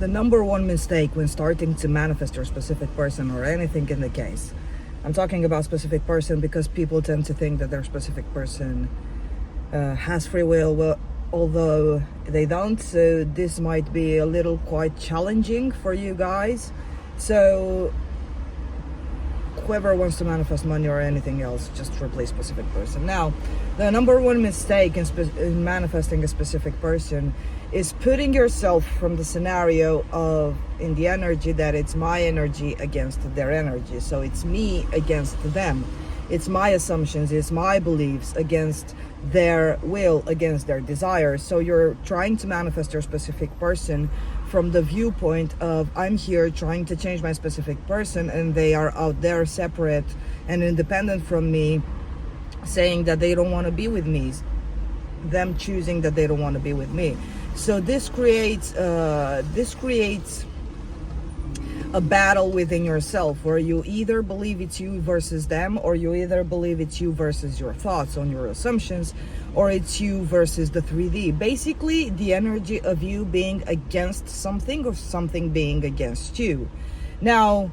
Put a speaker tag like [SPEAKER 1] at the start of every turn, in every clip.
[SPEAKER 1] the number one mistake when starting to manifest your specific person or anything in the case. I'm talking about specific person because people tend to think that their specific person has free will, well, although they don't. So this might be a little quite challenging for you guys. So whoever wants to manifest money or anything else, just replace specific person. Now, the number one mistake in manifesting a specific person is putting yourself from the scenario of in the energy that it's my energy against their energy. So it's me against them. It's my assumptions, it's my beliefs against their will, against their desires. So you're trying to manifest your specific person from the viewpoint of I'm here trying to change my specific person, and they are out there separate and independent from me, saying that they don't want to be with me, them choosing that they don't want to be with me. So this creates a battle within yourself, where you either believe it's you versus them, or you either believe it's you versus your thoughts on your assumptions, or it's you versus the 3D. Basically, the energy of you being against something or something being against you. Now,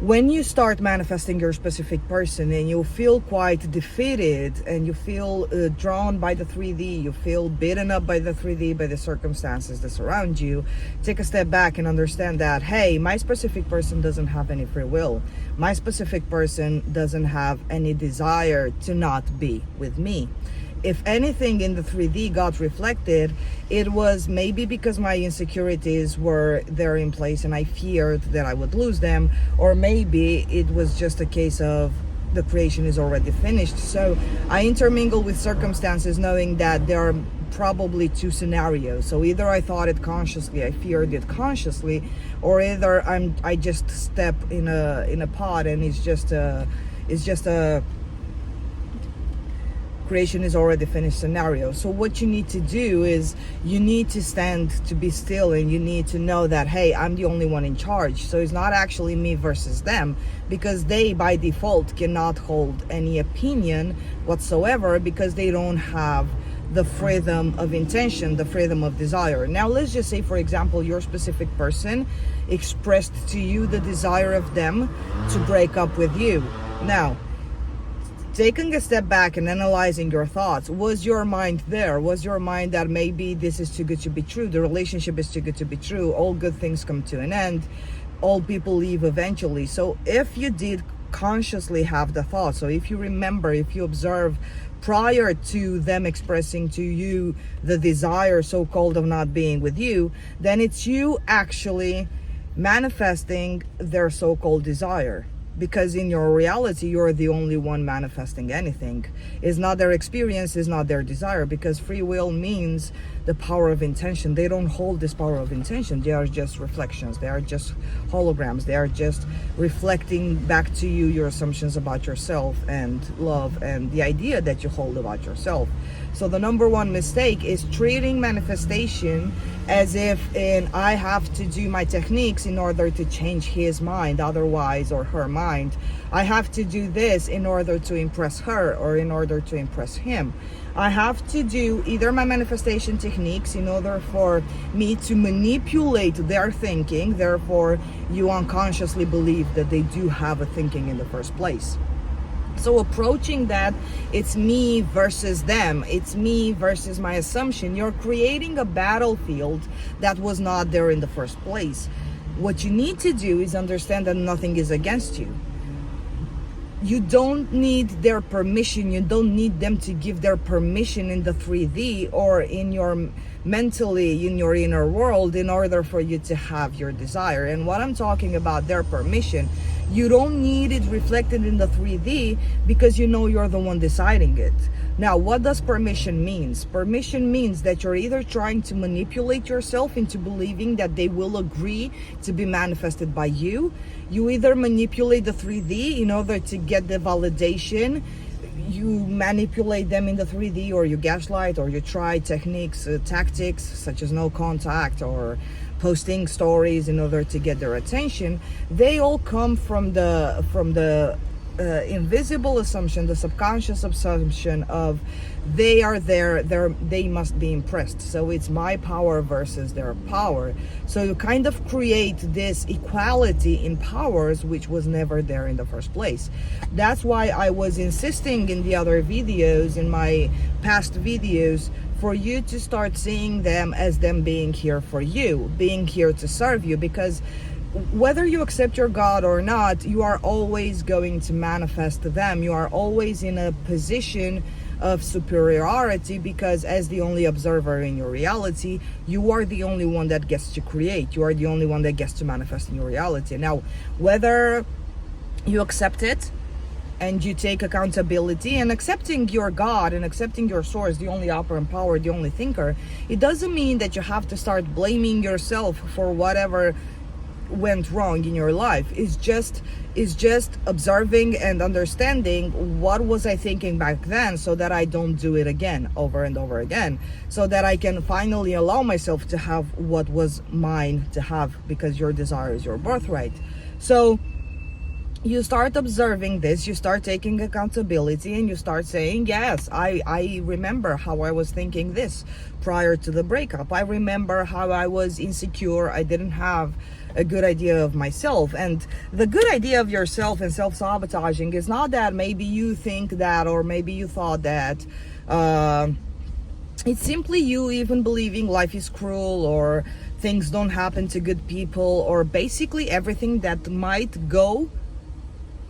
[SPEAKER 1] when you start manifesting your specific person and you feel quite defeated and you feel drawn by the 3D, you feel beaten up by the 3D, by the circumstances that surround you, take a step back and understand that, hey, my specific person doesn't have any free will. My specific person doesn't have any desire to not be with me. If anything in the 3D got reflected, it was maybe because my insecurities were there in place and I feared that I would lose them, or maybe it was just a case of the creation is already finished. So I intermingle with circumstances knowing that there are probably two scenarios. So either I thought it consciously, I feared it consciously, or either I just step in a pod and it's just a creation is already finished scenario. So what you need to do is you need to stand to be still, and you need to know that, hey, I'm the only one in charge. So it's not actually me versus them, because they by default cannot hold any opinion whatsoever, because they don't have the freedom of intention, the freedom of desire. Now let's just say, for example, your specific person expressed to you the desire of them to break up with you. Now, taking a step back and analyzing your thoughts, was your mind there? Was your mind that maybe this is too good to be true, the relationship is too good to be true, all good things come to an end, all people leave eventually? So if you did consciously have the thought, so if you remember, if you observe prior to them expressing to you the desire, so-called, of not being with you, then it's you actually manifesting their so-called desire. Because in your reality, you're the only one manifesting anything. It's not their experience, it's not their desire, because free will means the power of intention. They don't hold this power of intention. They are just reflections. They are just holograms. They are just reflecting back to you your assumptions about yourself and love and the idea that you hold about yourself. So the number one mistake is treating manifestation as if I have to do my techniques in order to change his mind, otherwise, or her mind. I have to do this in order to impress her or in order to impress him. I have to do either my manifestation techniques in order for me to manipulate their thinking. Therefore, you unconsciously believe that they do have a thinking in the first place. So approaching that, it's me versus them, it's me versus my assumption, you're creating a battlefield that was not there in the first place. What you need to do is understand that nothing is against you. You don't need their permission. You don't need them to give their permission in the 3D or in your mentally, in your inner world, in order for you to have your desire. And what I'm talking about, their permission, you don't need it reflected in the 3D, because you know you're the one deciding it. Now, what does permission means? Permission means that you're either trying to manipulate yourself into believing that they will agree to be manifested by you. You either manipulate the 3D in order to get the validation. You manipulate them in the 3D, or you gaslight, or you try techniques, tactics such as no contact or posting stories in order to get their attention. They all come from the invisible assumption, the subconscious assumption of they are there, they must be impressed. So it's my power versus their power. So you kind of create this equality in powers, which was never there in the first place. That's why I was insisting in the other videos, in my past videos, for you to start seeing them as them being here for you, being here to serve you, because whether you accept your God or not, you are always going to manifest them. You are always in a position of superiority, because as the only observer in your reality, you are the only one that gets to create. You are the only one that gets to manifest in your reality. Now, whether you accept it and you take accountability, and accepting your God and accepting your source, the only operant power, the only thinker, it doesn't mean that you have to start blaming yourself for whatever went wrong in your life. Is just observing and understanding what was I thinking back then, so that I don't do it again over and over again, so that I can finally allow myself to have what was mine to have, because your desire is your birthright. So you start observing this, you start taking accountability, and you start saying, yes, I remember how I was thinking this prior to the breakup. I remember how I was insecure. I didn't have a good idea of myself. And the good idea of yourself and self-sabotaging is not that maybe you think that, or maybe you thought that. It's simply you even believing life is cruel, or things don't happen to good people, or basically everything that might go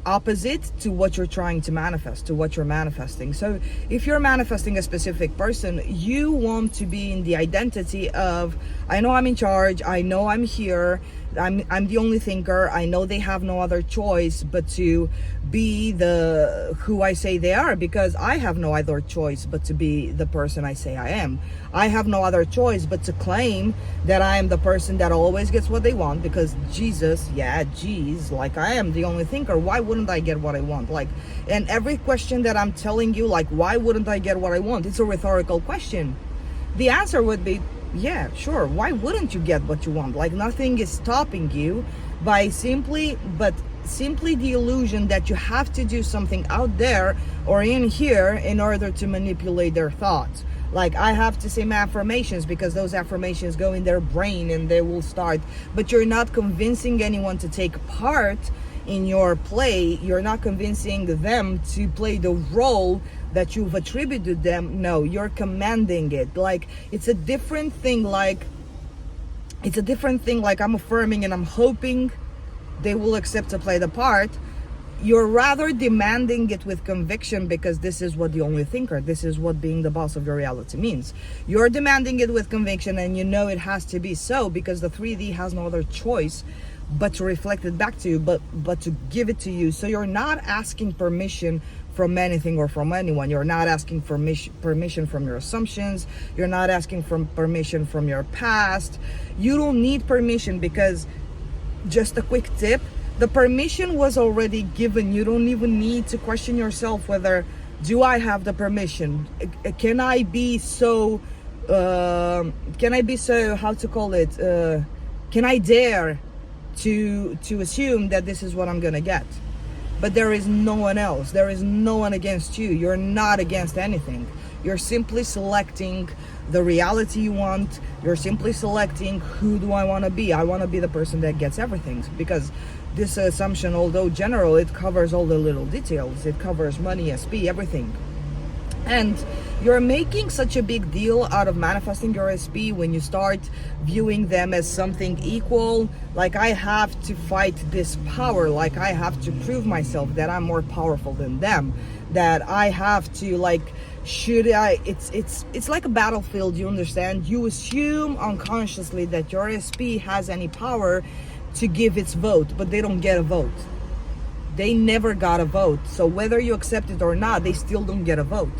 [SPEAKER 1] opposite to what you're trying to manifest, to what you're manifesting. So if you're manifesting a specific person, you want to be in the identity of, I know I'm in charge, I know I'm here, I'm the only thinker, I know they have no other choice but to be the who I say they are, because I have no other choice but to be the person I say I am. I have no other choice but to claim that I am the person that always gets what they want, because Jesus, like I am the only thinker. Why wouldn't I get what I want? Like, and every question that I'm telling you, like, why wouldn't I get what I want? It's a rhetorical question. The answer would be, yeah, sure. Why wouldn't you get what you want? Like, nothing is stopping you by simply the illusion that you have to do something out there or in here in order to manipulate their thoughts. Like, I have to say my affirmations because those affirmations go in their brain and they will start. But you're not convincing anyone to take part in your play. You're not convincing them to play the role that you've attributed them. No, you're commanding it. Like, it's a different thing. Like, I'm affirming and I'm hoping they will accept to play the part. You're rather demanding it with conviction, because this is what the only thinker, this is what being the boss of your reality means. You're demanding it with conviction, and you know it has to be so, because the 3D has no other choice but to reflect it back to you, but to give it to you. So you're not asking permission from anything or from anyone. You're not asking for permission from your assumptions. You're not asking for permission from your past. You don't need permission, because, just a quick tip, the permission was already given. You don't even need to question yourself whether, do I have the permission? Can I be so, how to call it? Can I dare to assume that this is what I'm gonna get? But there is no one else. There is no one against you. You're not against anything. You're simply selecting the reality you want. You're simply selecting, who do I want to be? I want to be the person that gets everything, because this assumption, although general, it covers all the little details. It covers money, SP, everything. And you're making such a big deal out of manifesting your SP when you start viewing them as something equal. Like, I have to fight this power. Like, I have to prove myself that I'm more powerful than them. That I have to, like, should I, it's like a battlefield, you understand? You assume unconsciously that your SP has any power to give its vote, but they don't get a vote. They never got a vote. So whether you accept it or not, they still don't get a vote.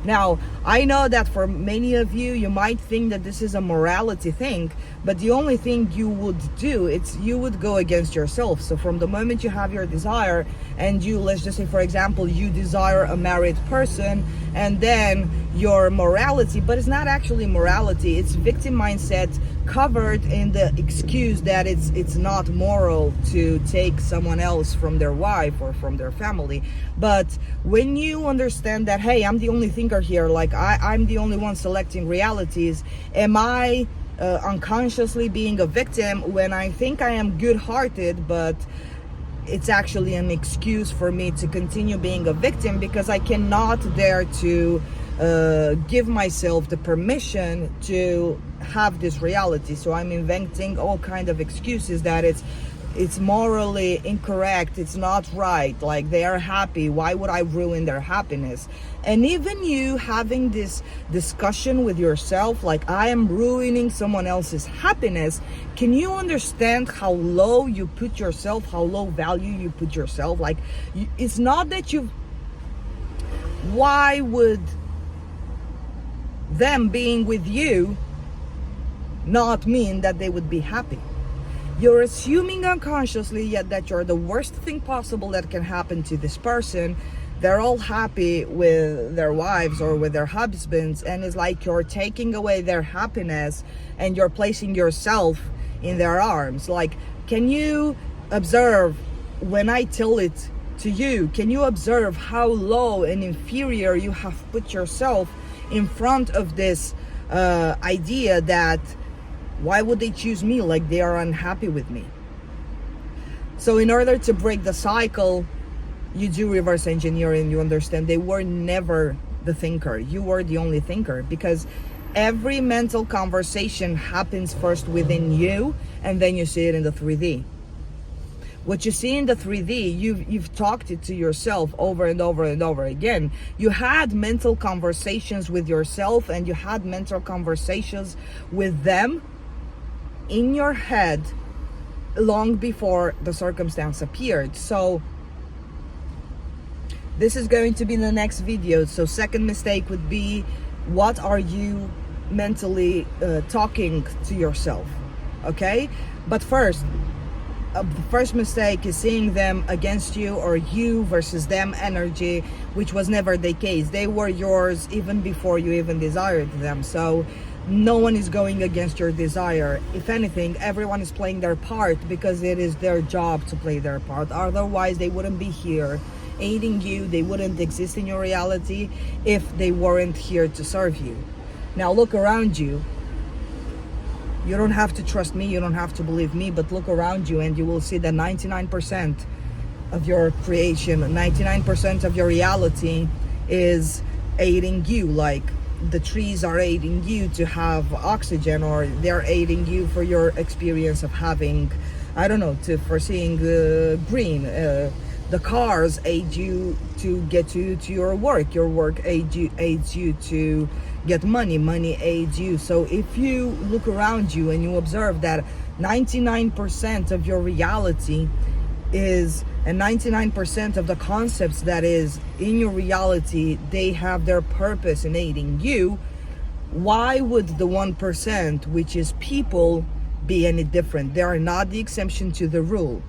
[SPEAKER 1] Now, I know that for many of you, you might think that this is a morality thing, but the only thing you would do, you would go against yourself. So from the moment you have your desire, and you, let's just say, for example, you desire a married person, and then your morality, but it's not actually morality, it's victim mindset covered in the excuse that it's not moral to take someone else from their wife or from their family. But when you understand that, hey, I'm the only thinker here, like I'm the only one selecting realities, am I unconsciously being a victim when I think I am good-hearted, but it's actually an excuse for me to continue being a victim because I cannot dare to give myself the permission to have this reality. So I'm inventing all kind of excuses that it's morally incorrect, it's not right, like they are happy, why would I ruin their happiness? And even you having this discussion with yourself, like I am ruining someone else's happiness, can you understand how low you put yourself, how low value you put yourself? Like it's not that why would them being with you not mean that they would be happy? You're assuming unconsciously yet that you're the worst thing possible that can happen to this person. They're all happy with their wives or with their husbands, and it's like you're taking away their happiness and you're placing yourself in their arms. Like, can you observe when I tell it to you? Can you observe how low and inferior you have put yourself in front of this idea that why would they choose me? Like they are unhappy with me. So in order to break the cycle, you do reverse engineering. You understand they were never the thinker. You were the only thinker, because every mental conversation happens first within you, and then you see it in the 3D. What you see in the 3D, you've talked it to yourself over and over and over again. You had mental conversations with yourself, and you had mental conversations with them in your head long before the circumstance appeared. So this is going to be the next video. So second mistake would be, what are you mentally talking to yourself? Okay, but first, the first mistake is seeing them against you, or you versus them energy, which was never the case. They were yours even before you even desired them. So no one is going against your desire. If anything, everyone is playing their part because it is their job to play their part. Otherwise, they wouldn't be here aiding you. They wouldn't exist in your reality if they weren't here to serve you. Now look around you. You don't have to trust me, you don't have to believe me, but look around you and you will see that 99% of your creation, 99% of your reality is aiding you. Like the trees are aiding you to have oxygen, or they're aiding you for your experience of having, I don't know, for seeing green. The cars aid you to get to your work aids you to get money aids you. So if you look around you and you observe that 99% of your reality is, and 99% of the concepts that is in your reality, they have their purpose in aiding you, why would the 1%, which is people, be any different? They are not the exception to the rule.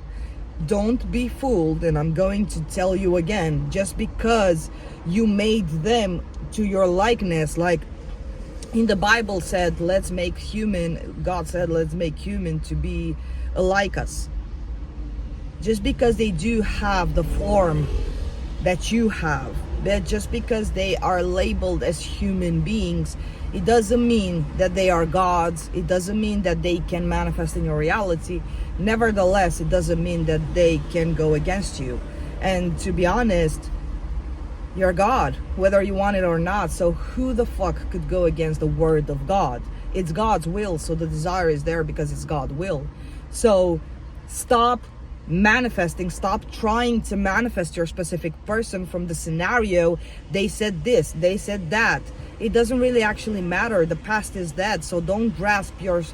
[SPEAKER 1] Don't be fooled, and I'm going to tell you again, just because you made them to your likeness, like in the Bible said, let's make human, God said, let's make human to be like us. Just because they do have the form that you have, but just because they are labeled as human beings, it doesn't mean that they are gods. It doesn't mean that they can manifest in your reality. Nevertheless, it doesn't mean that they can go against you. And to be honest, you're God, whether you want it or not. So who the fuck could go against the word of God? It's God's will, so the desire is there because it's God's will. So stop manifesting, stop trying to manifest your specific person from the scenario. They said this, they said that. It doesn't really actually matter. The past is dead. So don't grasp your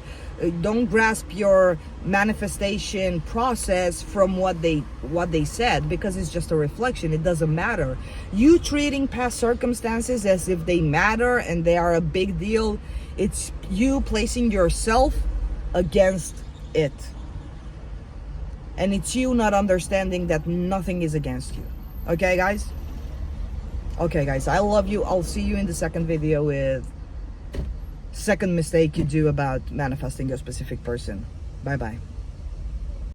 [SPEAKER 1] manifestation process from what they said, because it's just a reflection. It doesn't matter. You treating past circumstances as if they matter and they are a big deal, it's you placing yourself against it. And it's you not understanding that nothing is against you. Okay, guys? Okay, guys, I love you. I'll see you in the second video with second mistake you do about manifesting your specific person. Bye bye.